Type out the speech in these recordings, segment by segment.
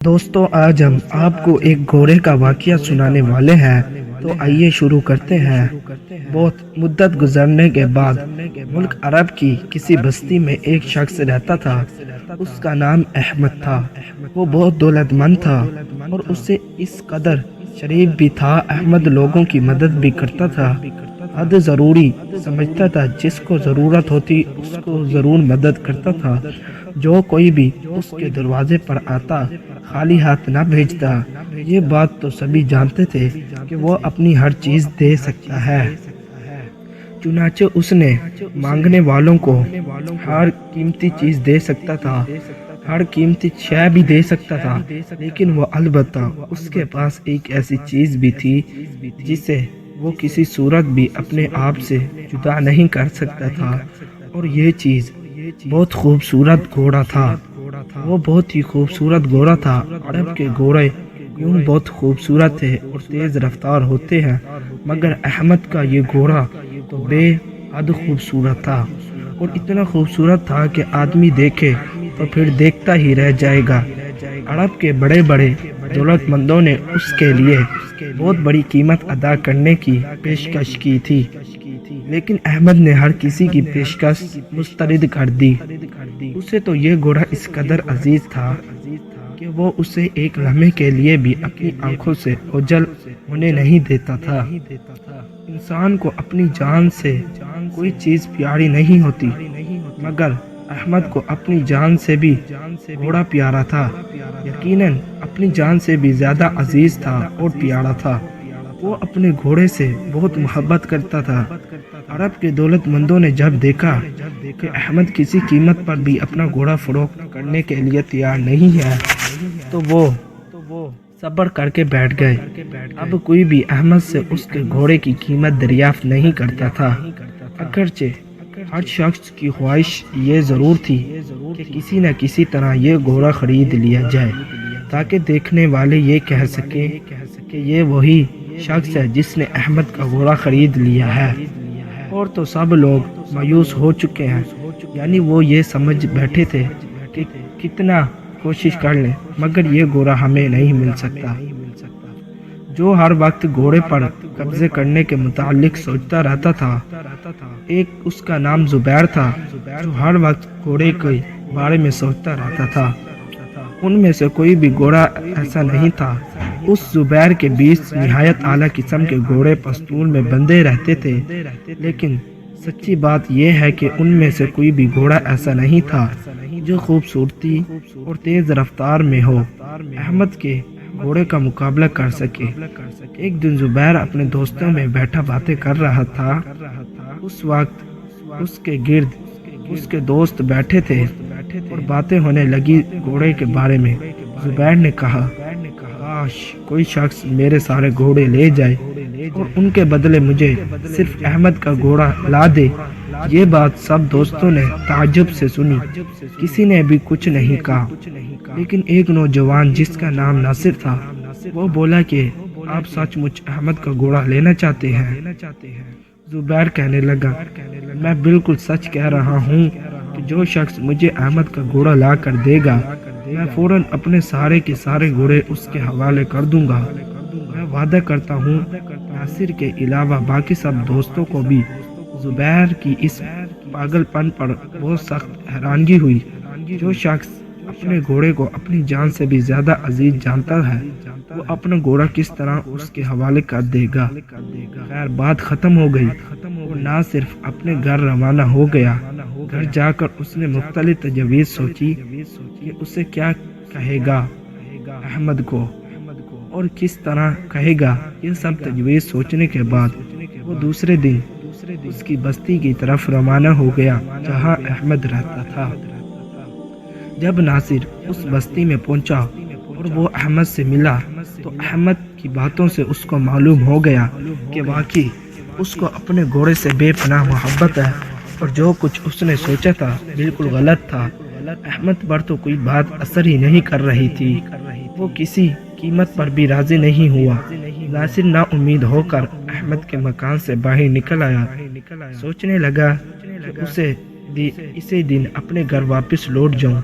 دوستوں آج ہم آپ کو ایک گھوڑے کا واقعہ سنانے والے ہیں، تو آئیے شروع کرتے ہیں۔ بہت مدت گزرنے کے بعد ملک عرب کی کسی بستی میں ایک شخص رہتا تھا۔ اس کا نام احمد تھا۔ وہ بہت دولت مند تھا اور اسے اس قدر شریف بھی تھا۔ احمد لوگوں کی مدد بھی کرتا تھا، حد ضروری سمجھتا تھا، جس کو ضرورت ہوتی اس کو ضرور مدد کرتا تھا۔ جو کوئی بھی اس کے دروازے پر آتا خالی ہاتھ نہ بھیجتا۔ یہ بات تو سبھی جانتے تھے کہ وہ اپنی ہر چیز دے سکتا ہے، چنانچہ اس نے مانگنے والوں کو ہر قیمتی چیز دے سکتا تھا، ہر قیمتی شے بھی دے سکتا تھا، لیکن وہ البتہ اس کے پاس ایک ایسی چیز بھی تھی جسے وہ کسی صورت بھی اپنے آپ سے جدا نہیں کر سکتا تھا، اور یہ چیز بہت خوبصورت گھوڑا تھا۔ وہ بہت ہی خوبصورت گھوڑا تھا۔ عرب کے گھوڑے یوں بہت خوبصورت تھے اور تیز رفتار ہوتے ہیں، مگر احمد کا یہ گھوڑا تو بے حد خوبصورت تھا، اور اتنا خوبصورت تھا کہ آدمی دیکھے تو پھر دیکھتا ہی رہ جائے گا۔ عرب کے بڑے بڑے دولت مندوں نے اس کے لیے بہت بڑی قیمت ادا کرنے کی پیشکش کی تھی، لیکن احمد نے ہر کسی کی پیشکش مسترد کر دی۔ اسے تو یہ گھوڑا اس قدر عزیز تھا کہ وہ اسے ایک لمحے کے لیے بھی اپنی آنکھوں سے اوجھل ہونے نہیں دیتا تھا۔ انسان کو اپنی جان سے کوئی چیز پیاری نہیں ہوتی، مگر احمد کو اپنی جان سے بھی گھوڑا پیارا تھا، یقیناً اپنی جان سے بھی زیادہ عزیز تھا اور پیارا تھا۔ وہ اپنے گھوڑے سے بہت محبت کرتا تھا۔ عرب کے دولت مندوں نے جب دیکھا کہ احمد کسی قیمت پر بھی اپنا گھوڑا فروخت کرنے کے لیے تیار نہیں ہے، تو وہ صبر کر کے بیٹھ گئے۔ اب کوئی بھی احمد سے اس کے گھوڑے کی قیمت دریافت نہیں کرتا تھا، اگرچہ ہر شخص کی خواہش یہ ضرور تھی کہ کسی نہ کسی طرح یہ گھوڑا خرید لیا جائے، تاکہ دیکھنے والے یہ کہہ سکیں کہ یہ وہی شخص ہے جس نے احمد کا گھوڑا خرید لیا ہے۔ اور تو سب لوگ مایوس ہو چکے ہیں، یعنی وہ یہ سمجھ بیٹھے تھے کہ کتنا کوشش کر لیں مگر یہ گھوڑا ہمیں نہیں مل سکتا۔ جو ہر وقت گھوڑے پر قبضے کرنے کے متعلق سوچتا رہتا تھا، ایک اس کا نام زبیر تھا، جو ہر وقت گھوڑے کے بارے میں سوچتا رہتا تھا۔ ان میں سے کوئی بھی گھوڑا ایسا نہیں تھا۔ اس زبیر کے 20 نہایت اعلیٰ قسم کے گھوڑے پستون میں بندھے رہتے تھے، لیکن سچی بات یہ ہے کہ ان میں سے کوئی بھی گھوڑا ایسا نہیں تھا جو خوبصورتی اور تیز رفتار میں ہو احمد کے گھوڑے کا مقابلہ کر سکے۔ ایک دن زبیر اپنے دوستوں میں بیٹھا باتیں کر رہا تھا۔ اس وقت اس کے گرد اس کے دوست بیٹھے تھے اور باتیں ہونے لگی گھوڑے کے بارے میں۔ زبیر نے کہا، کاش کوئی شخص میرے سارے گھوڑے لے جائے اور ان کے بدلے مجھے صرف احمد کا گھوڑا لا دے۔ یہ بات سب دوستوں نے تعجب سے سنی، کسی نے بھی کچھ نہیں کہا، لیکن ایک نوجوان جس کا نام ناصر تھا، وہ بولا کہ آپ سچ مچ احمد کا گھوڑا لینا چاہتے ہیں؟ زبیر کہنے لگا، میں بالکل سچ کہہ رہا ہوں کہ جو شخص مجھے احمد کا گھوڑا لا کر دے گا، میں فوراً اپنے سارے کے سارے گھوڑے اس کے حوالے کر دوں گا۔ میں وعدہ کرتا ہوں۔ ناصر کے علاوہ باقی سب دوستوں کو بھی زبیر کی اس پاگل پن پر بہت سخت حیرانگی ہوئی۔ جو شخص اپنے گھوڑے کو اپنی جان سے بھی زیادہ عزیز جانتا ہے، وہ اپنا گھوڑا کس طرح اس کے حوالے کر دے گا؟ خیر بات ختم ہو گئی اور نہ صرف اپنے گھر روانہ ہو گیا۔ گھر جا کر اس نے مختلف تجویز سوچی کہ اسے کیا کہے گا احمد کو اور کس طرح کہے گا۔ یہ سب تجویز سوچنے کے بعد وہ دوسرے دن اس کی بستی کی طرف روانہ ہو گیا جہاں احمد رہتا تھا۔ جب ناصر اس بستی میں پہنچا اور وہ احمد سے ملا، تو احمد کی باتوں سے اس کو معلوم ہو گیا کہ واقعی اس کو اپنے گھوڑے سے بے پناہ محبت ہے، اور جو کچھ اس نے سوچا تھا بالکل غلط تھا۔ احمد پر تو کوئی بات اثر ہی نہیں کر رہی تھی۔ وہ کسی قیمت پر بھی راضی نہیں ہوا۔ ناصر نا امید ہو کر احمد کے مکان سے باہر نکل آیا، سوچنے لگا کہ اسی دن اپنے گھر واپس لوٹ جاؤں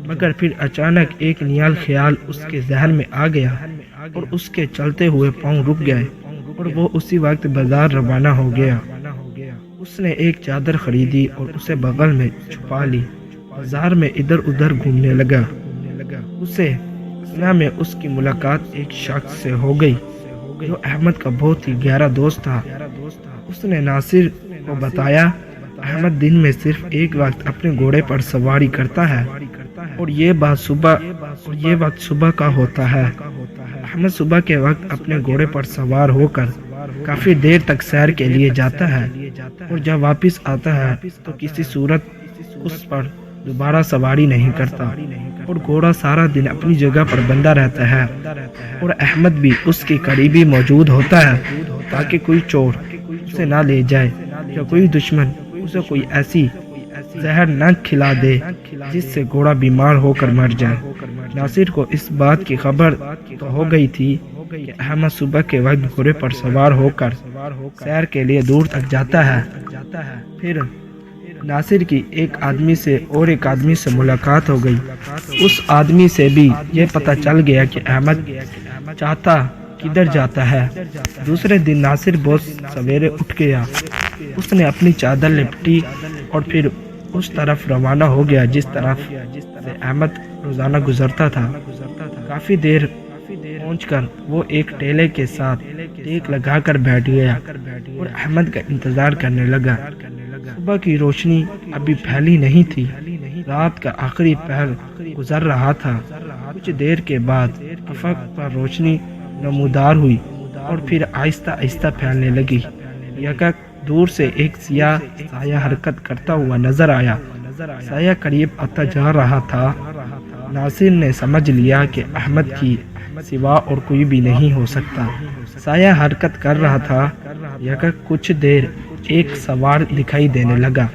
مگر پھر اچانک ایک نیال خیال اس کے ذہن میں آ گیا اور اس کے چلتے ہوئے پاؤں رک گئے اور وہ اسی وقت بازار روانہ ہو گیا۔ اس نے ایک چادر خریدی اور اسے بغل میں چھپا لی۔ بازار میں ادھر ادھر گھومنے لگا۔ اسے سنا میں اس کی ملاقات ایک شخص سے ہو گئی جو احمد کا بہت ہی گہرا دوست تھا۔ اس نے ناصر کو بتایا، احمد دن میں صرف ایک وقت اپنے گھوڑے پر سواری کرتا ہے اور یہ وقت صبح کا ہوتا ہے۔ احمد صبح کے وقت اپنے گھوڑے پر سوار ہو کر کافی دیر تک سیر کے لیے جاتا ہے اور جب واپس آتا ہے تو کسی صورت اس پر دوبارہ سواری نہیں کرتا اور گھوڑا سارا دن اپنی جگہ پر بندھا رہتا ہے اور احمد بھی اس کے قریب ہی موجود ہوتا ہے تاکہ کوئی چور اسے نہ لے جائے یا کوئی دشمن اسے کوئی ایسی زہر نہ کھلا دے جس سے گھوڑا بیمار ہو کر مر جائے۔ ناصر کو اس بات کی خبر تو ہو گئی تھی کہ احمد صبح کے وقت گھوڑے پر سوار ہو کر سیر کے لیے دور تک جاتا ہے۔ پھر ناصر کی ایک آدمی سے ملاقات ہو گئی۔ اس آدمی سے بھی یہ پتہ چل گیا کہ احمد چاہتا کدھر جاتا ہے۔ دوسرے دن ناصر بہت سویرے اٹھ گیا۔ اس نے اپنی چادر لپٹی اور پھر اس طرف روانہ ہو گیا جس طرف سے احمد روزانہ گزرتا تھا۔ کافی دیر پہنچ کر وہ ایک ٹیلے کے ساتھ ٹیک لگا کر بیٹھ گیا اور احمد کا انتظار کرنے لگا۔ صبح کی روشنی ابھی پھیلی نہیں تھی۔ رات کا آخری پہر گزر رہا تھا۔ کچھ دیر کے بعد افق پر روشنی نمودار ہوئی اور پھر آہستہ آہستہ پھیلنے لگی۔ یکک دور سے ایک سیاہ سایہ حرکت کرتا ہوا نظر آیا۔ سایہ قریب آتا جا رہا تھا۔ ناصر نے سمجھ لیا کہ احمد کی سوا اور کوئی بھی نہیں ہو سکتا۔ سایہ حرکت کر رہا تھا۔ یکک کچھ دیر ایک سوار دکھائی دینے لگا۔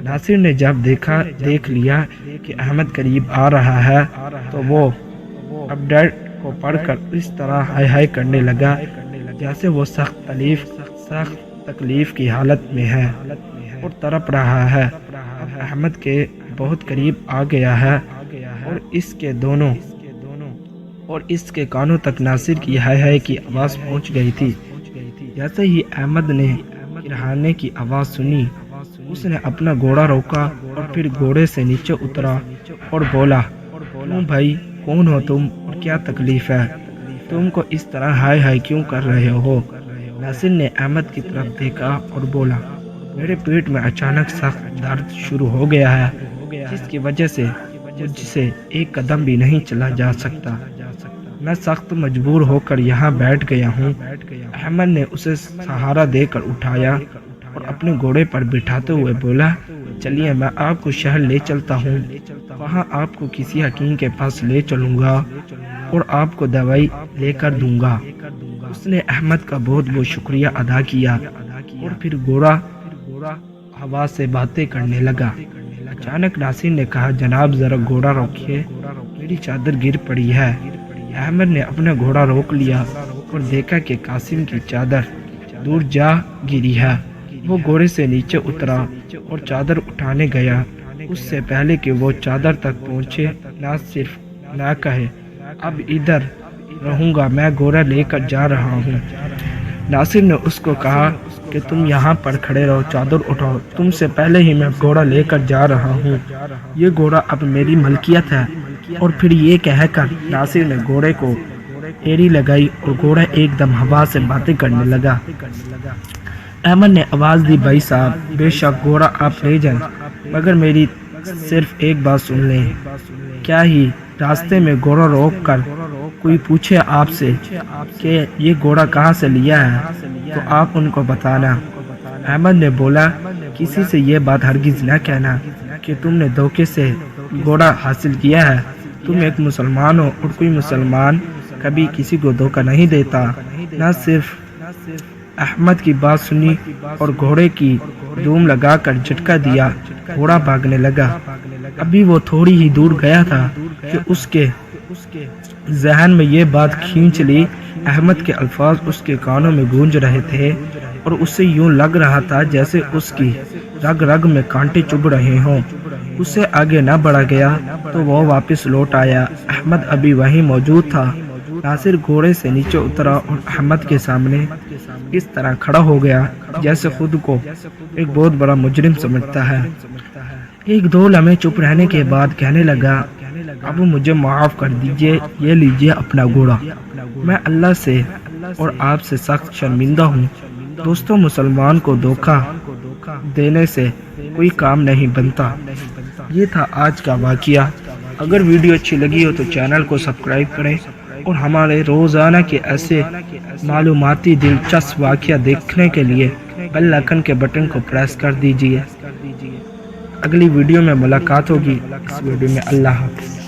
ناصر نے جب دیکھ لیا کہ احمد قریب آ رہا ہے تو وہ اپ ڈیٹ کو پڑھ کر اس طرح ہائے ہائے کرنے لگا جیسے وہ سخت تکلیف کی حالت میں ہے اور تڑپ رہا ہے۔ اب احمد کے بہت قریب آ گیا ہے اور اس کے کانوں تک ناصر کی ہائے ہائے کی آواز پہنچ گئی تھی۔ جیسے ہی احمد نے کرہانے کی آواز سنی، اس نے اپنا گھوڑا روکا اور پھر گھوڑے سے نیچے اترا اور بولا، کیوں بھائی، کون ہو تم اور کیا تکلیف ہے؟ تم کو اس طرح ہائے ہائے کیوں کر رہے ہو؟ ناصر نے احمد کی طرف دیکھا اور بولا، میرے پیٹ میں اچانک سخت درد شروع ہو گیا ہے جس کی وجہ سے مجھ سے ایک قدم بھی نہیں چلا جا سکتا۔ میں سخت مجبور ہو کر یہاں بیٹھ گیا ہوں۔ احمد نے اسے سہارا دے کر اٹھایا اور اپنے گھوڑے پر بٹھاتے ہوئے بولا، چلیے میں آپ کو شہر لے چلتا ہوں، وہاں آپ کو کسی حکیم کے پاس لے چلوں گا اور آپ کو دوائی لے کر دوں گا۔ اس نے احمد کا بہت بہت شکریہ ادا کیا اور پھر گھوڑا ہوا سے باتیں کرنے لگا۔ اچانک ناصر نے کہا، جناب ذرا گھوڑا روکیے، میری چادر گر پڑی ہے۔ احمد نے اپنا گھوڑا روک لیا اور دیکھا کہ قاسم کی چادر دور جا گری ہے۔ وہ گھوڑے سے نیچے اترا اور چادر اٹھانے گیا۔ اس سے پہلے کہ وہ چادر تک پہنچے، نہ کہے اب ادھر رہوں گا، میں گھوڑا لے کر جا رہا ہوں۔ ناصر نے اس کو کہا کہ تم یہاں پر کھڑے رہو، چادر اٹھاؤ، تم سے پہلے ہی میں گھوڑا لے کر جا رہا ہوں، یہ گھوڑا اب میری ملکیت ہے۔ اور پھر یہ کہہ کر ناصر نے گھوڑے کو ایری لگائی اور گھوڑا ایک دم ہوا سے باتیں کرنے لگا۔ احمد نے آواز دی، بھائی صاحب بے شک گھوڑا آپ لے جائیں، مگر میری صرف ایک بات سن لیں، کیا ہی راستے میں گھوڑا روک کر کوئی پوچھے آپ سے کہ یہ گھوڑا کہاں سے لیا ہے تو آپ ان کو بتانا۔ احمد نے بولا، کسی سے یہ بات ہرگز نہ کہنا کہ تم نے دھوکے سے گھوڑا حاصل کیا ہے۔ تم ایک مسلمان ہو اور کوئی مسلمان کبھی کسی کو دھوکہ نہیں دیتا۔ نہ صرف احمد کی بات سنی اور گھوڑے کی دوم لگا کر جھٹکا دیا، گھوڑا بھاگنے لگا۔ ابھی وہ تھوڑی ہی دور گیا تھا کہ اس کے ذہن میں یہ بات کھینچ لی، احمد کے الفاظ اس کے کانوں میں گونج رہے تھے اور اسے یوں لگ رہا تھا جیسے اس کی رگ رگ میں کانٹے چبھ رہے ہوں۔ اس سے آگے نہ بڑھا گیا تو وہ واپس لوٹ آیا۔ احمد ابھی وہیں موجود تھا۔ ناصر گھوڑے سے نیچے اترا اور احمد کے سامنے اس طرح کھڑا ہو گیا جیسے خود کو ایک بہت بڑا مجرم سمجھتا ہے۔ ایک دو لمحے چپ رہنے کے بعد کہنے لگا، اب مجھے معاف کر دیجئے، یہ لیجئے اپنا گھوڑا۔ میں اللہ سے اور آپ سے سخت شرمندہ ہوں۔ دوستوں، مسلمان کو دھوکہ دینے سے کوئی کام نہیں بنتا۔ یہ تھا آج کا واقعہ۔ اگر ویڈیو اچھی لگی ہو تو چینل کو سبسکرائب کریں اور ہمارے روزانہ کے ایسے معلوماتی دلچسپ واقعہ دیکھنے کے لیے بیل آئکن کے بٹن کو پریس کر دیجئے۔ اگلی ویڈیو میں ملاقات ہوگی۔ اس ویڈیو میں اللہ حافظ۔